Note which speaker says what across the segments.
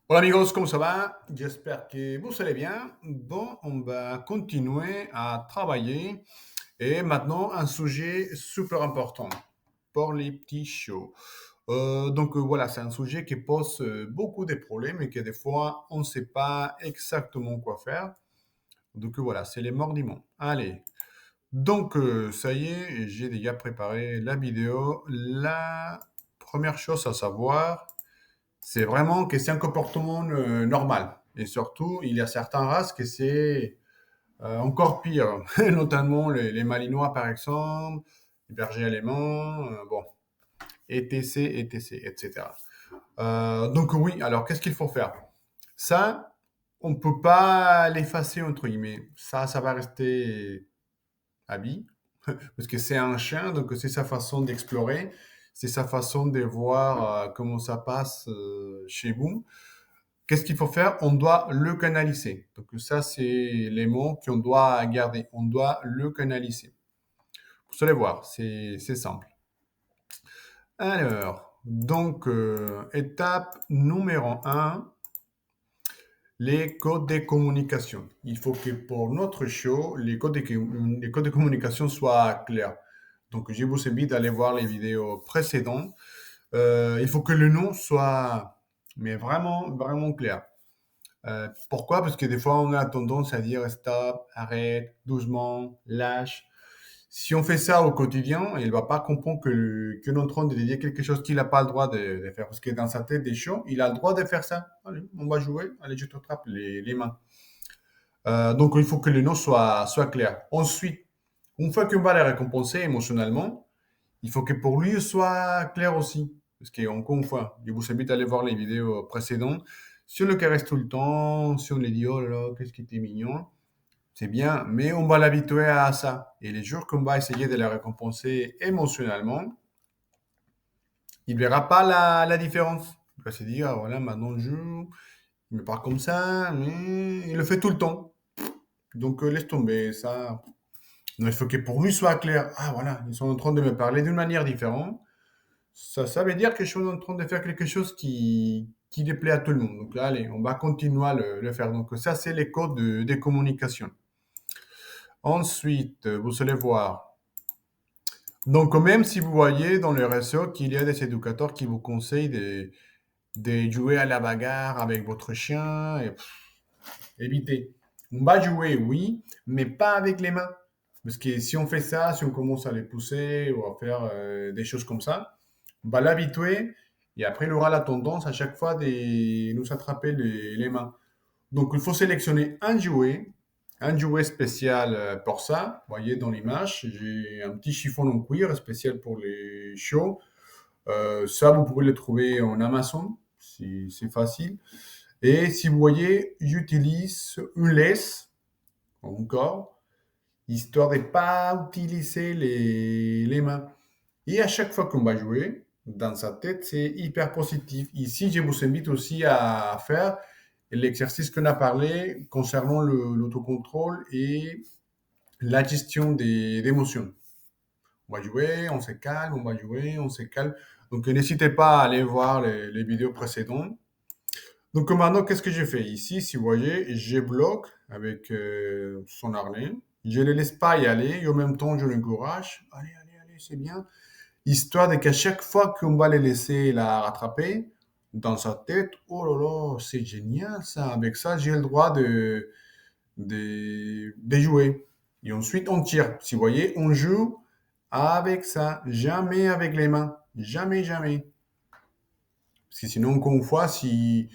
Speaker 1: Hola amigos, ¿cómo ça va? J'espère que vous allez bien. Bon, on va continuer à travailler. Et maintenant, un sujet super important pour les petits shows. Voilà, c'est un sujet qui pose beaucoup de problèmes et que des fois, on ne sait pas exactement quoi faire. Voilà, c'est les mordiments. Allez, ça y est, j'ai déjà préparé la vidéo. La première chose à savoir, c'est vraiment que c'est un comportement normal. Et surtout, il y a certaines races que c'est encore pire, notamment les Malinois par exemple, les bergers allemands, bon, etc., etc., etc. Oui, alors qu'est-ce qu'il faut faire? Ça, on ne peut pas l'effacer entre guillemets. Ça va rester à vie parce que c'est un chien, donc c'est sa façon d'explorer, c'est sa façon de voir comment ça passe chez vous. Qu'est-ce qu'il faut faire? On doit le canaliser. Donc ça, c'est les mots qu'on doit garder. On doit le canaliser. Vous allez voir, c'est simple. Alors, étape numéro un, les codes de communication. Il faut que pour notre show, les codes de communication soient clairs. Donc, je vous invite à aller voir les vidéos précédentes. Il faut que le nom soit, mais vraiment, vraiment clair. Pourquoi? Parce que des fois, on a tendance à dire stop, arrête, doucement, lâche. Si on fait ça au quotidien, il va pas comprendre que est en train de lui dire quelque chose qu'il n'a pas le droit de faire. Parce que dans sa tête des chiens, il a le droit de faire ça. Allez, on va jouer. Allez, je te attrape les mains. Il faut que le nom soit clair. Ensuite, une fois qu'on va les récompenser émotionnellement, il faut que pour lui soit clair aussi. Parce qu'encore une fois, je vous invite à aller voir les vidéos précédentes. Si on le caresse tout le temps, si on lui dit oh là là, qu'est-ce qui était mignon, c'est bien, mais on va l'habituer à ça. Et les jours qu'on va essayer de la récompenser émotionnellement, il ne verra pas la différence. Il va se dire, ah, voilà, maintenant je joue, il me parle comme ça, mais il le fait tout le temps. Laisse tomber ça. Non, il faut que pour lui soit clair. Ah, voilà, ils sont en train de me parler d'une manière différente. Ça veut dire que je suis en train de faire quelque chose qui déplaît à tout le monde. Donc là, allez, on va continuer à le faire. Donc ça, c'est les codes de communication. Ensuite, vous allez voir. Donc même si vous voyez dans le réseau qu'il y a des éducateurs qui vous conseillent de jouer à la bagarre avec votre chien, évitez. On va jouer, oui, mais pas avec les mains. Parce que si on fait ça, si on commence à les pousser ou à faire des choses comme ça, on va l'habituer et après il aura la tendance à chaque fois de nous attraper les mains. Donc il faut sélectionner un jouet spécial pour ça. Vous voyez dans l'image, j'ai un petit chiffon en cuir spécial pour les chiots. Ça, vous pouvez le trouver en Amazon, c'est facile. Et si vous voyez, j'utilise une laisse encore, histoire de ne pas utiliser les mains. Et à chaque fois qu'on va jouer, dans sa tête, c'est hyper positif. Ici, je vous invite aussi à faire l'exercice qu'on a parlé concernant l'autocontrôle et la gestion des émotions. On va jouer, on se calme, on va jouer, on se calme. Donc, n'hésitez pas à aller voir les vidéos précédentes. Donc, maintenant, qu'est-ce que j'ai fait ici? Si vous voyez, je bloque avec son harnais. Je ne le laisse pas y aller et en même temps, je l'encourage. Allez, allez, allez, c'est bien. Histoire de qu'à chaque fois qu'on va les laisser la rattraper, dans sa tête, oh là là, c'est génial ça. Avec ça, j'ai le droit de jouer. Et ensuite, on tire. Si vous voyez, on joue avec ça, jamais avec les mains. Jamais, jamais. Parce que sinon, encore une fois, si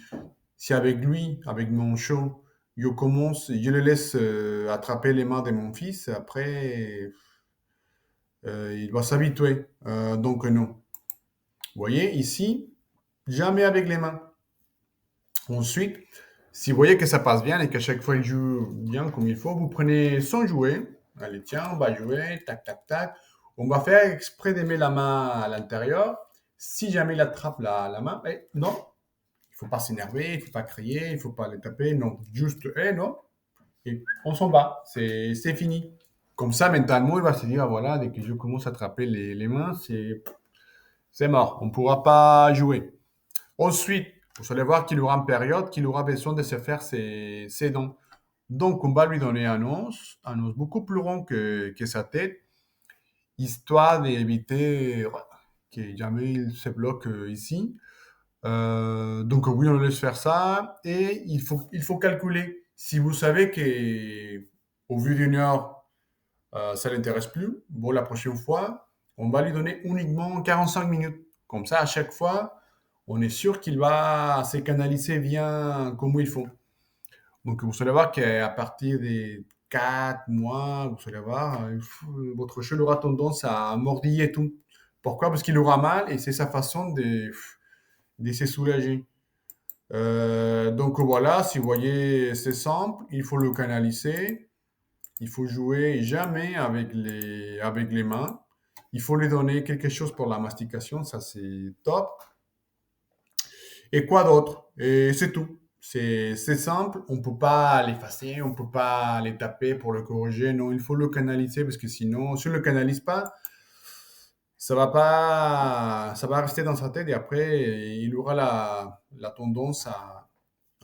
Speaker 1: avec lui, avec mon chien, je le laisse attraper les mains de mon fils, après, il va s'habituer. Non. Vous voyez, ici, jamais avec les mains. Ensuite, si vous voyez que ça passe bien et qu'à chaque fois il joue bien comme il faut, vous prenez son jouet. Allez, tiens, on va jouer, tac, tac, tac. On va faire exprès de mettre la main à l'intérieur. Si jamais il attrape la main, non, il ne faut pas s'énerver, il ne faut pas crier, il ne faut pas le taper, non. Juste, non. Et on s'en va, c'est fini. Comme ça, mentalement, il va se dire, ah, voilà, dès que je commence à attraper les mains, c'est mort, on ne pourra pas jouer. Ensuite, Vous allez voir qu'il aura une période qu'il aura besoin de se faire ses dents. Donc, on va lui donner un os beaucoup plus rond que sa tête, histoire d'éviter que jamais il se bloque ici. Donc oui, on laisse faire ça et il faut calculer. Si vous savez que au vu d'une heure, ça l'intéresse plus, bon, la prochaine fois, on va lui donner uniquement 45 minutes. Comme ça, à chaque fois, on est sûr qu'il va se canaliser bien comme il faut. Donc vous allez voir qu'à partir des 4 mois, vous allez voir, votre chien aura tendance à mordiller et tout. Pourquoi? Parce qu'il aura mal et c'est sa façon de se soulager. Donc voilà, si vous voyez, c'est simple, il faut le canaliser, il faut jouer jamais avec les mains, il faut lui donner quelque chose pour la mastication, ça c'est top. Et quoi d'autre? Et c'est tout. C'est simple, on ne peut pas l'effacer, on ne peut pas les taper pour le corriger, non, il faut le canaliser parce que sinon, si on ne le canalise pas, ça va rester dans sa tête et après, il aura la tendance à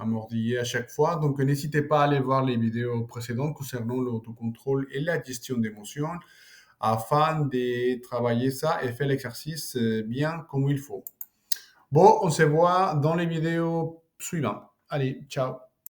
Speaker 1: mordiller à chaque fois. Donc, n'hésitez pas à aller voir les vidéos précédentes concernant l'autocontrôle et la gestion d'émotions afin de travailler ça et faire l'exercice bien comme il faut. Bon, on se voit dans les vidéos suivantes. Allez, ciao.